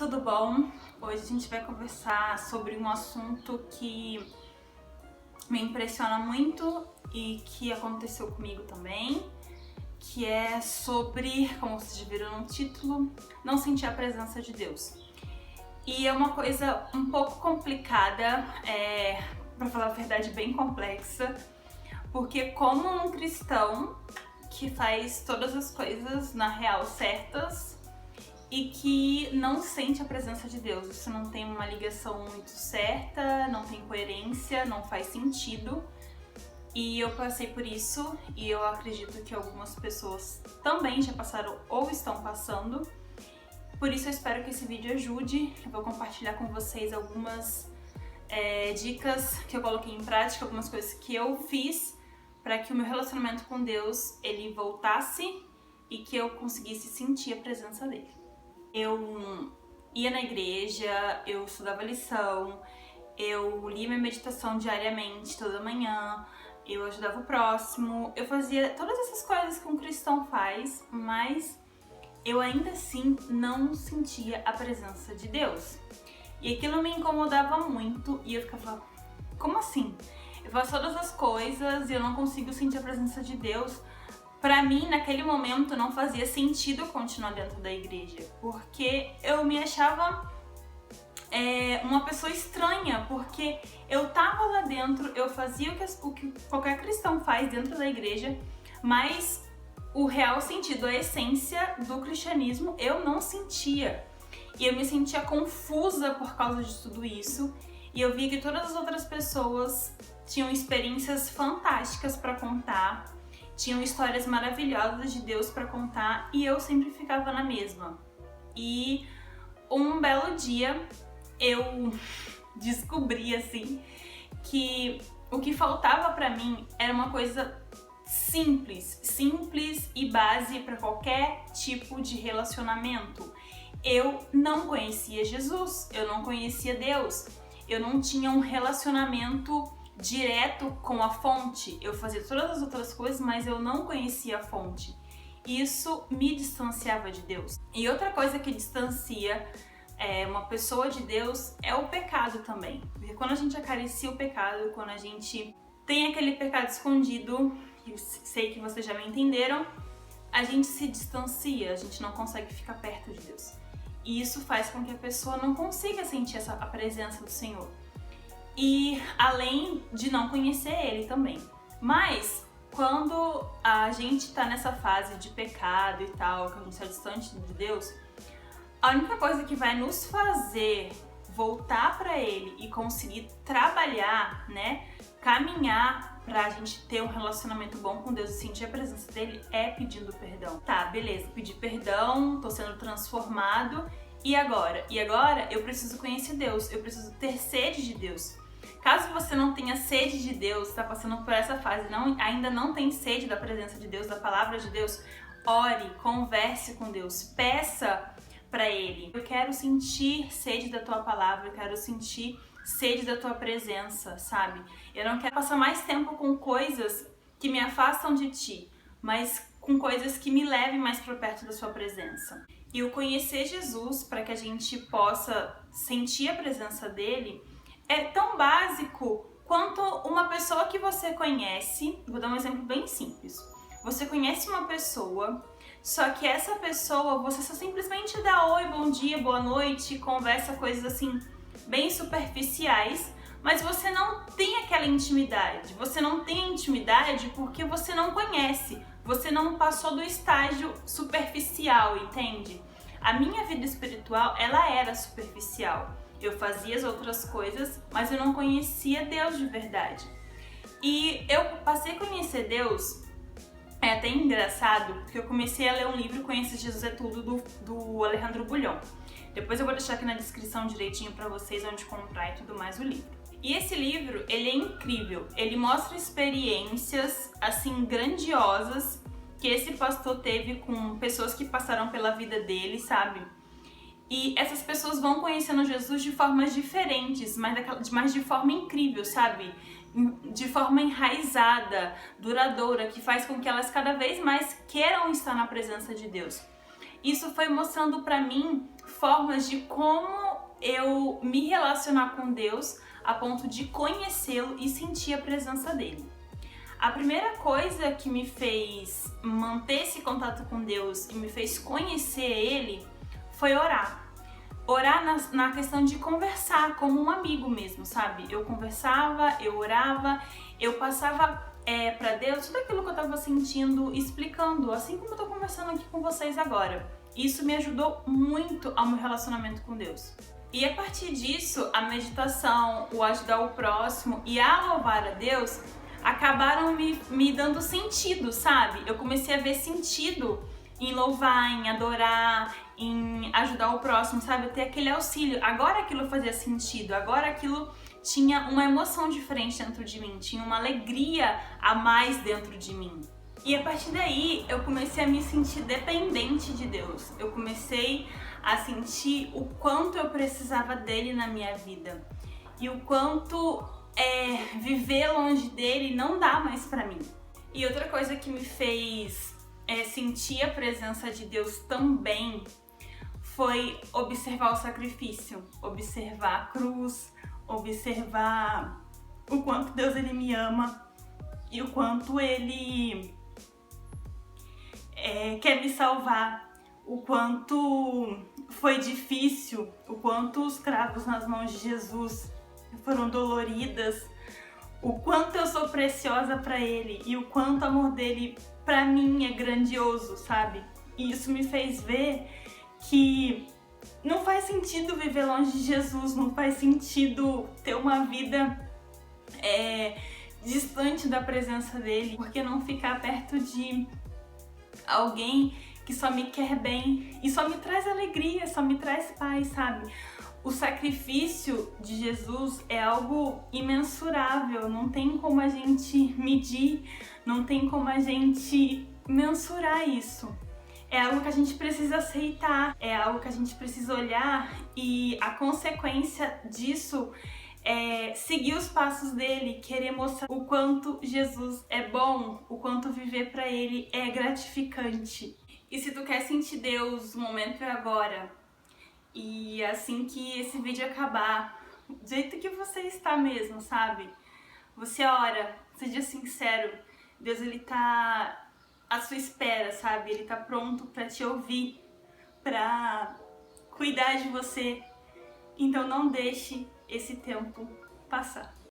tudo bom? Hoje a gente vai conversar sobre um assunto que me impressiona muito e que aconteceu comigo também, que é sobre, como vocês já viram no título, não sentir a presença de Deus. E é uma coisa um pouco complicada, pra falar a verdade, bem complexa, porque como um cristão que faz todas as coisas na real certas e que não sente a presença de Deus, isso não tem uma ligação muito certa, não tem coerência, não faz sentido. E eu passei por isso e eu acredito que algumas pessoas também já passaram ou estão passando. Por isso eu espero que esse vídeo ajude. Eu vou compartilhar com vocês algumas dicas que eu coloquei em prática, algumas coisas que eu fiz para que o meu relacionamento com Deus ele voltasse e que eu conseguisse sentir a presença dele. Eu ia na igreja, eu estudava lição, eu lia minha meditação diariamente, toda manhã, eu ajudava o próximo, eu fazia todas essas coisas que um cristão faz, mas eu ainda assim não sentia a presença de Deus. E aquilo me incomodava muito e eu ficava, como assim? Eu faço todas as coisas e eu não consigo sentir a presença de Deus. Pra mim, naquele momento, não fazia sentido continuar dentro da igreja, porque eu me achava uma pessoa estranha, porque eu tava lá dentro, eu fazia o que qualquer cristão faz dentro da igreja, mas o real sentido, a essência do cristianismo, eu não sentia. E eu me sentia confusa por causa de tudo isso, e eu via que todas as outras pessoas tinham experiências fantásticas pra contar, tinham histórias maravilhosas de Deus pra contar e eu sempre ficava na mesma. E um belo dia eu descobri assim que o que faltava pra mim era uma coisa simples e base pra qualquer tipo de relacionamento. Eu não conhecia Jesus, eu não conhecia Deus, eu não tinha um relacionamento direto com a fonte. Eu fazia todas as outras coisas, mas eu não conhecia a fonte. Isso me distanciava de Deus. E outra coisa que distancia uma pessoa de Deus é o pecado também. Porque quando a gente acaricia o pecado, quando a gente tem aquele pecado escondido, eu sei que vocês já me entenderam, a gente se distancia, a gente não consegue ficar perto de Deus. E isso faz com que a pessoa não consiga sentir a presença do Senhor. E além de não conhecer Ele também. Mas quando a gente tá nessa fase de pecado e tal, que a gente está distante de Deus, a única coisa que vai nos fazer voltar para Ele e conseguir trabalhar, né, caminhar pra gente ter um relacionamento bom com Deus e sentir a presença dele é pedindo perdão. Tá, beleza, pedi perdão, tô sendo transformado, e agora? E agora eu preciso conhecer Deus, eu preciso ter sede de Deus. Caso você não tenha sede de Deus, está passando por essa fase, ainda não tem sede da presença de Deus, da palavra de Deus, ore, converse com Deus, peça para Ele. Eu quero sentir sede da Tua palavra, eu quero sentir sede da Tua presença, sabe? Eu não quero passar mais tempo com coisas que me afastam de Ti, mas com coisas que me levem mais para perto da Sua presença. E o conhecer Jesus, para que a gente possa sentir a presença dEle, é tão básico quanto uma pessoa que você conhece. Vou dar um exemplo bem simples. Você conhece uma pessoa, só que essa pessoa, você só simplesmente dá oi, bom dia, boa noite, conversa coisas assim, bem superficiais, mas você não tem aquela intimidade. Você não tem intimidade porque você não conhece, você não passou do estágio superficial, entende? A minha vida espiritual, ela era superficial. Eu fazia as outras coisas, mas eu não conhecia Deus de verdade. E eu passei a conhecer Deus, é até engraçado, porque eu comecei a ler um livro, Conhecer Jesus é Tudo, do Alejandro Bulhon. Depois eu vou deixar aqui na descrição direitinho pra vocês onde comprar e tudo mais o livro. E esse livro, ele é incrível. Ele mostra experiências, assim, grandiosas que esse pastor teve com pessoas que passaram pela vida dele, sabe? E essas pessoas vão conhecendo Jesus de formas diferentes, mas de forma incrível, sabe? De forma enraizada, duradoura, que faz com que elas cada vez mais queiram estar na presença de Deus. isso foi mostrando pra mim formas de como eu me relacionar com Deus a ponto de conhecê-lo e sentir a presença dele. A primeira coisa que me fez manter esse contato com Deus e me fez conhecer ele foi orar. Orar na questão de conversar como um amigo mesmo, sabe? Eu conversava, eu orava, eu passava para Deus tudo aquilo que eu estava sentindo, explicando, assim como eu tô conversando aqui com vocês agora. Isso me ajudou muito ao meu relacionamento com Deus. E a partir disso, a meditação, o ajudar o próximo e a louvar a Deus acabaram me dando sentido, sabe? Eu comecei a ver sentido em louvar, em adorar, em ajudar o próximo, sabe? Ter aquele auxílio. Agora aquilo fazia sentido, agora aquilo tinha uma emoção diferente dentro de mim, tinha uma alegria a mais dentro de mim. E a partir daí eu comecei a me sentir dependente de Deus. Eu comecei a sentir o quanto eu precisava dele na minha vida e o quanto viver longe dele não dá mais pra mim. E outra coisa que me fez sentir a presença de Deus também foi observar o sacrifício, observar a cruz, observar o quanto Deus ele me ama e o quanto ele quer me salvar, o quanto foi difícil, o quanto os cravos nas mãos de Jesus foram doloridas, o quanto eu sou preciosa pra ele e o quanto o amor dele pra mim é grandioso, sabe? E isso me fez ver que não faz sentido viver longe de Jesus, não faz sentido ter uma vida distante da presença dele, porque não ficar perto de alguém que só me quer bem e só me traz alegria, só me traz paz, sabe? O sacrifício de Jesus é algo imensurável, não tem como a gente medir, não tem como a gente mensurar isso. É algo que a gente precisa aceitar, é algo que a gente precisa olhar e a consequência disso é seguir os passos dele, querer mostrar o quanto Jesus é bom, o quanto viver pra ele é gratificante. E se tu quer sentir Deus, o momento é agora. E assim que esse vídeo acabar, do jeito que você está mesmo, sabe? Você ora, seja sincero, Deus ele tá à sua espera, sabe? Ele tá pronto pra te ouvir, pra cuidar de você. Então não deixe esse tempo passar.